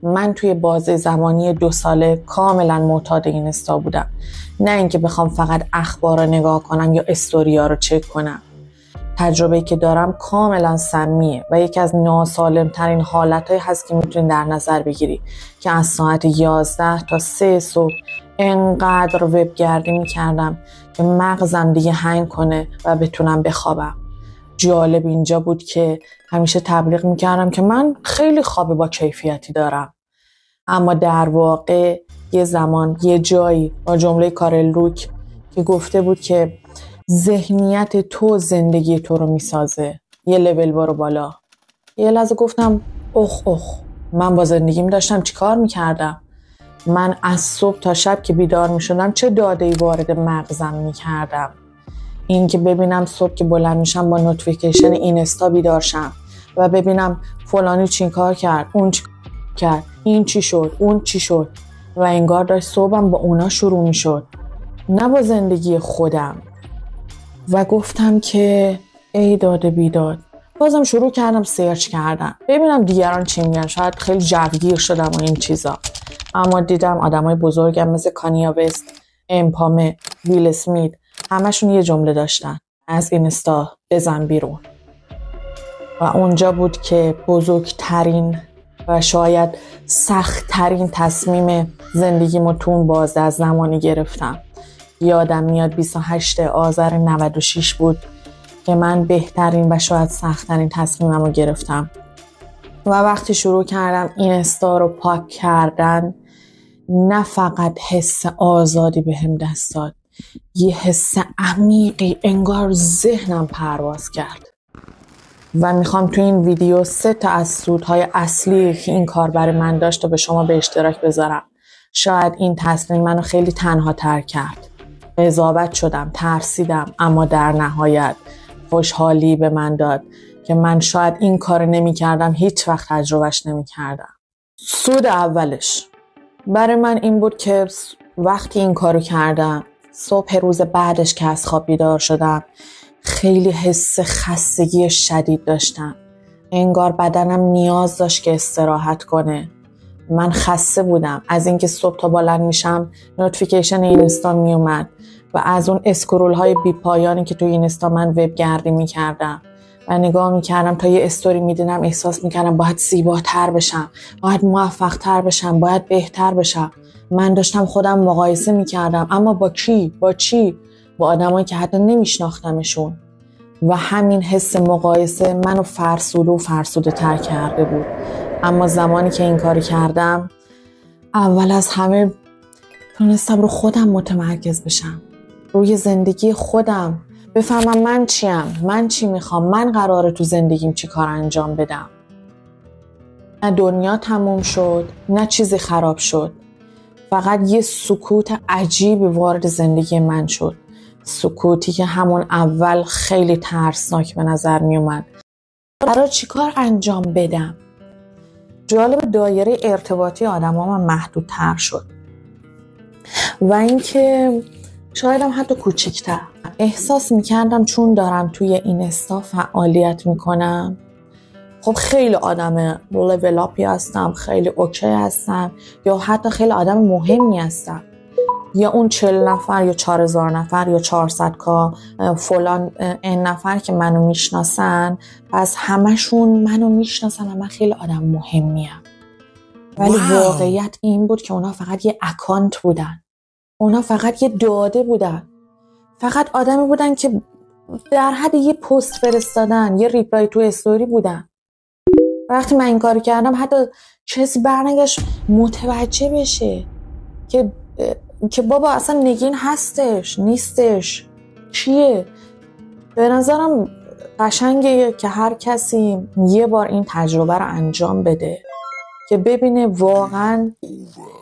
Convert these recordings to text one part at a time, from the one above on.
من توی بازه زمانی 2 ساله کاملا معتاد اینستا بودم. نه اینکه بخوام فقط اخبار رو نگاه کنم یا استوریا رو چک کنم. تجربه‌ای که دارم کاملا سمیه و یکی از ناسالم ترین حالتایی هست که میتونی در نظر بگیری که از ساعت 11 تا 3 صبح انقدر وبگردی میکردم که مغزم دیگه هنگ کنه و بتونم بخوابم. جالب اینجا بود که همیشه تبلیغ میکردم که من خیلی خواب با کیفیتی دارم، اما در واقع یه زمان یه جایی با جمله کارل روک که گفته بود که ذهنیت تو زندگی تو رو میسازه، یه لول برو بالا. یه لحظه گفتم اخ من با زندگیم داشتم چی کار میکردم؟ من از صبح تا شب که بیدار میشدم چه داده‌ای وارد مغزم میکردم؟ این که ببینم صبح که بلند میشم با نوتیفیکیشن اینستا بیدار شم و ببینم فلانی چی کار کرد، اون چی کرد، این چی شد، اون چی شد و انگار داشت صبحم با اونا شروع میشد نه با زندگی خودم. و گفتم که ای داد بیداد. بازم شروع کردم سرچ کردن ببینم دیگران چی میگن، شاید خیلی جوگیر شدم و این چیزا، اما دیدم آدمای بزرگم مثل کانیا وست، امپامه، ویل اسمیت همشون یه جمله داشتن: از اینستا بزن بیرون. و اونجا بود که بزرگترین و شاید سخت‌ترین تصمیم زندگیمو تو اون بازه از زمانی گرفتم. یادم میاد 28 آذر 96 بود که من بهترین و شاید سخت‌ترین تصمیممو گرفتم و وقتی شروع کردم اینستا رو پاک کردن، نه فقط حس آزادی بهم دست داد، یه حس عمیقی انگار ذهنم پرواز کرد. و میخوام تو این ویدیو 3 تا از سودهای اصلی که این کار برای من داشت و به شما به اشتراک بذارم. شاید این تصمیم منو خیلی تنها تر کرد. قضاوت شدم، ترسیدم، اما در نهایت خوشحالی به من داد که من شاید این کار نمی کردم هیچ وقت تجربهش نمی کردم. سود اولش برای من این بود که وقتی این کارو کردم، صبح روز بعدش که از خواب بیدار شدم خیلی حس خستگی شدید داشتم. انگار بدنم نیاز داشت که استراحت کنه. من خسته بودم از اینکه صبح تا بلند میشم نوتیفیکیشن اینستا میومد و از اون اسکرول های بی پایانی که تو اینستا من وبگردی میکردم و نگاه میکردم تا یه استوری میدیدم احساس میکردم باید زیباتر بشم، باید موفقتر بشم، باید بهتر بشم. من داشتم خودم مقایسه میکردم، اما با کی؟ با چی؟ با آدمایی که حتی نمیشناختمشون. و همین حس مقایسه منو فرسوده و فرسوده تر کرده بود. اما زمانی که این کار کردم، اول از همه تونستم رو خودم متمرکز بشم، روی زندگی خودم، بفهمم من چیم، من چی میخوام، من قراره تو زندگیم چی کار انجام بدم. نه دنیا تموم شد، نه چیزی خراب شد، فقط یه سکوت عجیبی وارد زندگی من شد. سکوتی که همون اول خیلی ترسناک به نظر می اومد. قرار چی کار انجام بدم؟ جالب، دایره ارتباطی آدم ها من محدودتر شد و اینکه شایدم حتی کوچکتر. احساس میکردم چون دارم توی اینستا فعالیت میکنم، خب خیلی آدم لول اپی هستم، خیلی اوکی هستم، یا حتی خیلی آدم مهمی هستم، یا اون 40 نفر یا 4000 نفر یا 400 کا فلان این نفر که منو میشناسن، پس همشون منو میشناسن و من خیلی آدم مهمیم. ولی واقعیت این بود که اونا فقط یه اکانت بودن، اونا فقط یه داده بودن، فقط آدمی بودن که در حد یه پست فرستادن، یه ریپلای تو استوری بودن. وقتی من این کار کردم حتی کسی برنگشت متوجه بشه که بابا اصلا نگین هستش نیستش چیه. به نظرم قشنگه که هر کسی یه بار این تجربه رو انجام بده که ببینه واقعا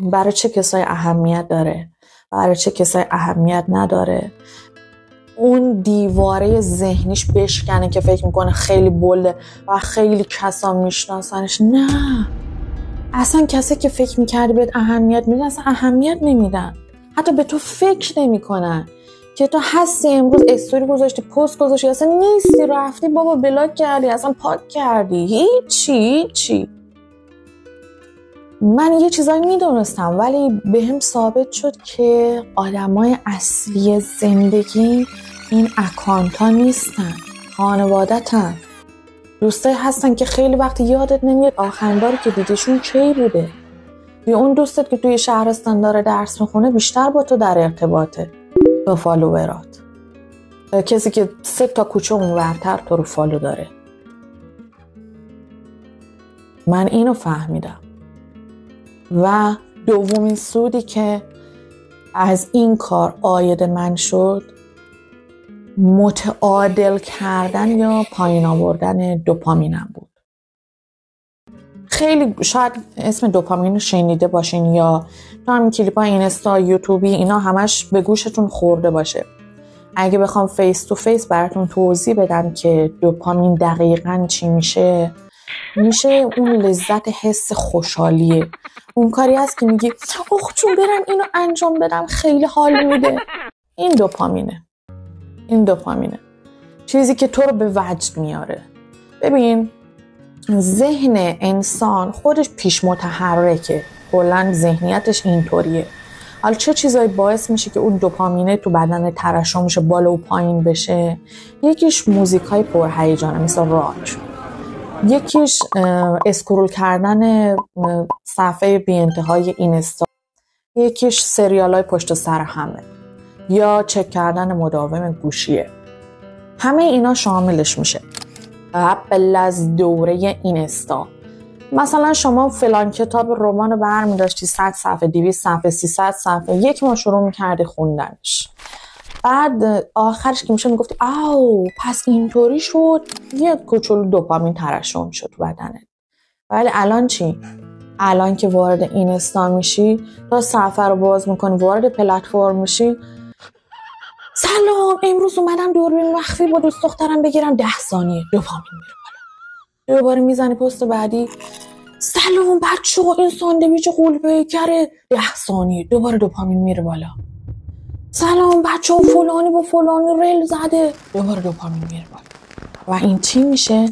برای چه کسای اهمیت داره، برای چه کسای اهمیت نداره. اون دیواره ذهنیش بشکنه که فکر میکنه خیلی بلده و خیلی کسا میشناسنش. نه، اصلا کسی که فکر میکردی بهت اهمیت میدن اصلا اهمیت نمیدن، حتی به تو فکر نمیکنن که تو هستی. امروز استوری گذاشتی، پست گذاشتی، اصلا نیستی، رفتی بابا بلاک کردی، اصلا پاک کردی، هیچی. من یه چیزایی میدونستم ولی به هم ثابت شد که آدمای اصلی زندگی این اکانت ها نیستن، خانوادتن، دوستایی هستن که خیلی وقت یادت نمیاد آخرین باری که دیدیشون کی بوده، یا اون دوستت که توی شهرستان داره درس میخونه بیشتر با تو در ارتباطه با فالوورات، کسی که 3 تا کوچه اونورتر تو رو فالو داره. من اینو فهمیدم. و دومین سودی که از این کار عاید من شد متعادل کردن یا پایین آوردن دوپامینم بود. خیلی شاید اسم دوپامین رو شنیده باشین یا تو همین کلیپ‌های اینستا، یوتیوبی اینا همش به گوشتون خورده باشه. اگه بخوام فیس تو فیس براتون توضیح بدم که دوپامین دقیقاً چی میشه اون لذت حس خوشحالیه. اون کاری هست که میگی اوه چون برم اینو انجام بدم خیلی حال میده. این دوپامینه چیزی که تو رو به وجد میاره. ببین ذهن انسان خودش پیش متحرکه، کلاً ذهنیتش اینطوریه. حالا چه چیزایی باعث میشه که اون دوپامینه تو بدن ترشح میشه بالا و پایین بشه؟ یکیش موزیکای پرهیجانه مثل راک، یکیش اسکرول کردن صفحه بی انتهای اینستا، یکیش سریالای پشت سر همه یا چک کردن مداوم گوشیه. همه اینا شاملش میشه. قبل از دوره اینستا مثلا شما فلان کتاب رمان رو برمی داشتی 100 صفحه 200 صفحه 300 صفحه یک ماه شروع میکردی خوندنش، بعد آخرش که میشه میگفتی آو پس اینطوری شد، یه کوچولو دوپامین ترشح شد تو بدنت. ولی الان چی؟ الان که وارد اینستا میشی تا صفحه رو باز میکنی وارد پلتفرم میشی، سلام امروز اومدم دوربین مخفی با دوست دخترم بگیرم 10 ثانیه دوپامین میره بالا. دوباره میزنی پست بعدی سلام بچه‌ها این ساندویچ غول‌پیکره 10 ثانیه دوباره دوپامین میره بالا. سلام بچه‌ها فلانی با فلانی ریل زده دوباره دوپامین میره بالا. و این چی میشه؟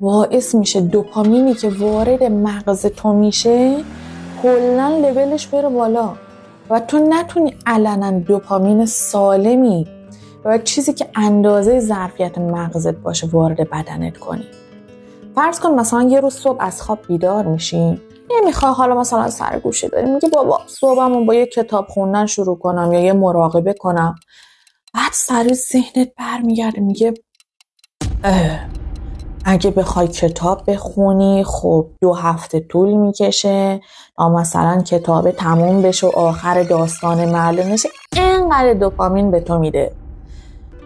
باعث میشه دوپامینی که وارد مغز تو میشه کلاً لولش بره بالا و تو نتونی علنا دوپامین سالمی و چیزی که اندازه ظرفیت مغزت باشه وارد بدنت کنی. فرض کن مثلا یه روز صبح از خواب بیدار میشی، نمیخوای حالا مثلا سر گوشه داری میگی بابا صبحمون با یه کتاب خوندن شروع کنم یا یه مراقبه کنم، بعد سریع ذهنت برمیگرده میگه اگه بخوای کتاب بخونی خب 2 هفته طول میکشه تا مثلا کتاب تموم بشه و آخر داستان معلوم نشه، اینقدر دوپامین به تو میده.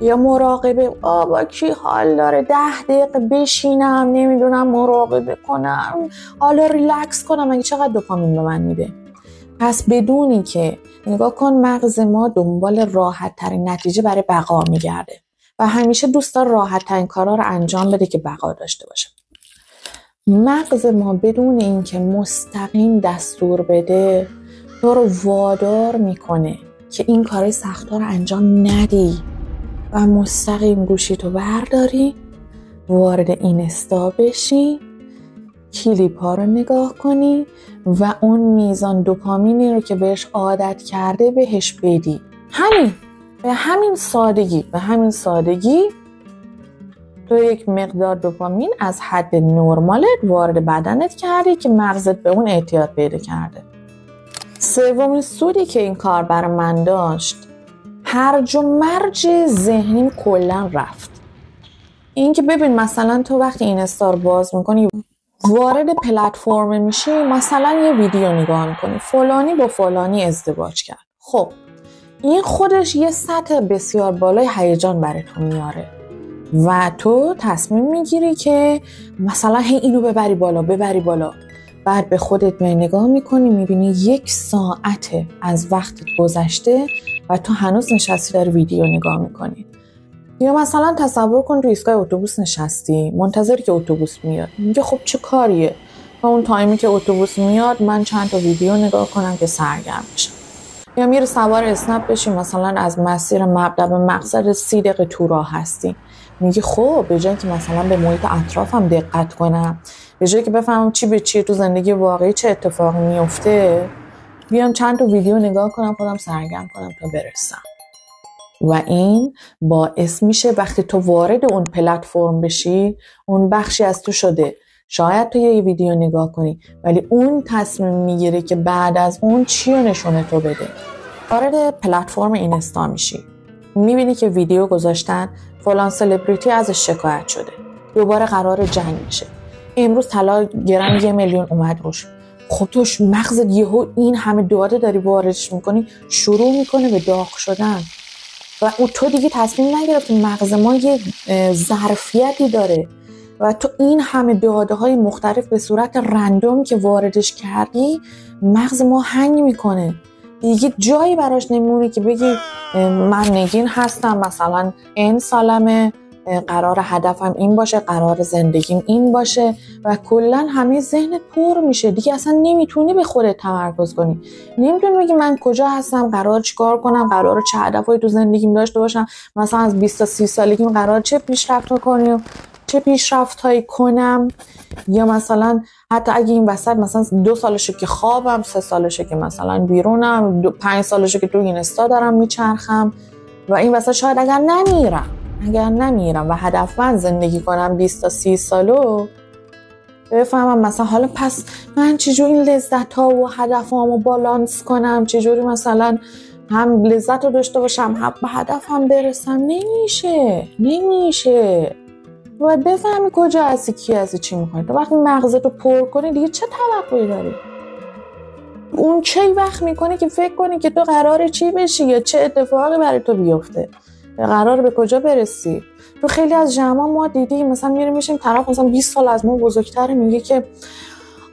یا مراقبه با کی حال داره 10 دقیقه بشینم نمیدونم مراقبه کنم حالا ریلکس کنم، اگه چقدر دوپامین به من میده. پس بدونی که نگاه کن مغز ما دنبال راحت ترین نتیجه برای بقا میگرده و همیشه دوست داره راحت ترین کارا رو انجام بده که بقا داشته باشه. مغز ما بدون اینکه مستقیم دستور بده تو رو وادار میکنه که این کارهای سختا رو انجام ندی و مستقیم گوشیتو برداری وارد اینستا بشی، کلیپ ها رو نگاه کنی و اون میزان دوپامینی رو که بهش عادت کرده بهش بدی. به همین سادگی تو یک مقدار دوپامین از حد نرمالت وارد بدنت کردی که مغزت به اون اعتیاد پیدا کرده. سومین سودی که این کار برای من داشت هرج و مرج ذهنیم کلا رفت. این که ببین مثلا تو وقتی اینستا رو باز میکنی وارد پلتفرم میشی، مثلا یه ویدیو نگاه میکنی فلانی با فلانی ازدواج کرد، خب این خودش یه سطح بسیار بالای هیجان برای تو میاره و تو تصمیم میگیری که مثلا اینو ببری بالا. بعد به خودت نگاه میکنی میبینی 1 ساعت از وقتت گذشته و تو هنوز نشستی داری ویدیو نگاه میکنی. یا مثلا تصور کن تو ایستگاه اتوبوس نشستی منتظری که اتوبوس میاد، میگه خب چه کاریه تا اون تایمی که اتوبوس میاد من چند تا ویدیو نگاه کنم که سرگرم بشم. یا میری سوار اسنپ بشی مثلا از مسیر مبدا به مقصد 30 دقیقه تو راه هستی، میگه خب به جای که مثلا به محیط اطرافم دقت کنم به جایی که بفهمم چی به چیه تو زندگی واقعی چه اتفاقی میفته، بیام چند تا ویدیو نگاه کنم، خودم سرگرم کنم تا برسم. و این باعث میشه وقتی تو وارد اون پلتفرم بشی، اون بخشی از تو شده. شاید تو یه ویدیو نگاه کنی ولی اون تصمیم میگیره که بعد از اون چی رو نشونه تو بده. وارد پلتفرم اینستا میشی، میبینی که ویدیو گذاشتن فلان سلبریتی ازش شکایت شده، دوباره قرار جنگ میشه، امروز طلا گرم 1 میلیون اومد روش. خب توش مغزت یهو این همه داده داری واردش میکنی، شروع میکنه به داغ شدن و تو دیگه تصمیم نگرفتی. مغز ما یه ظرفیتی داره و تو این همه داده های مختلف به صورت رندوم که واردش کردی، مغز ما هنگ میکنه دیگه. جایی براش نمونی که بگی من نگین هستم، مثلا این سالمه، قرار هدفم این باشه، قرار زندگیم این باشه و کلا همه ذهنت پر میشه دیگه. اصلا نمیتونی به خودت تمرکز کنی، نمیتونی بگی من کجا هستم، قرار چیکار کنم، قرار چه هدفی تو زندگیم داشته باشم، مثلا از 20 تا 30 سالگیم قرار چه پیشرفت کنم، چه پیشرفتایی کنم. یا مثلا حتی اگه این وسط مثلا 2 سالشه که خوابم، 3 سالشه که مثلا بیرونم، 5 سالشه که تو اینستا دارم میچرخم و این وسط شاید اگر نمیرم و هدفمند زندگی کنم 20 تا 30 سالو، بفهمم مثلا حالا پس من چجوری این لذت ها و هدفامو بالانس کنم، چجوری مثلا هم لذت رو داشته باشم هم به هدفم برسم. نمیشه. باید بفهمی کجا هستی، کی هستی، چی میخوای. تو وقتی مغزتو پر کنی دیگه چه توقعی داری؟ اون چه وقت میکنه که فکر کنی که تو قراره چی بشی یا چه اتفاقی برای تو بیفته، قراره به کجا برسی. تو خیلی از جمعا ما دیدیم مثلا میشیم طرف مثلا 20 سال از ما بزرگتره میگه که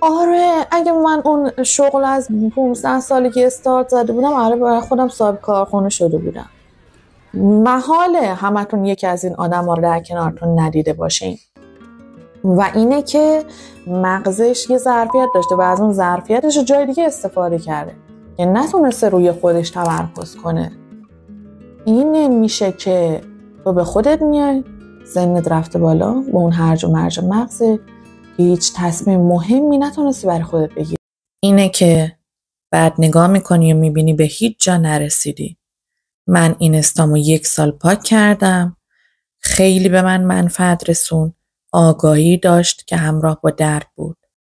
آره اگه من اون شغل از 15 سالگی استارت زده بودم، آره برای خودم صاحب کارخونه شده بودم. محاله همتون یکی از این آدم‌ها رو در کنارتون ندیده باشین و اینه که مغزش یه ظرفیت داشته و از اون ظرفیتش رو جای دیگه استفاده کرده که نتونسته روی خودش تمرکز کنه. این میشه که تو به خودت میای، سنت رفته بالا، با اون هرج و مرج مغزت هیچ تصمیم مهمی نتونستی برای خودت بگیری. اینه که بعد نگاه میکنی و میبینی به هیچ جا نرسیدی. من اینستامو 1 سال پاک کردم، خیلی به من منفعت رسون، آگاهی داشت که همراه با درد بود.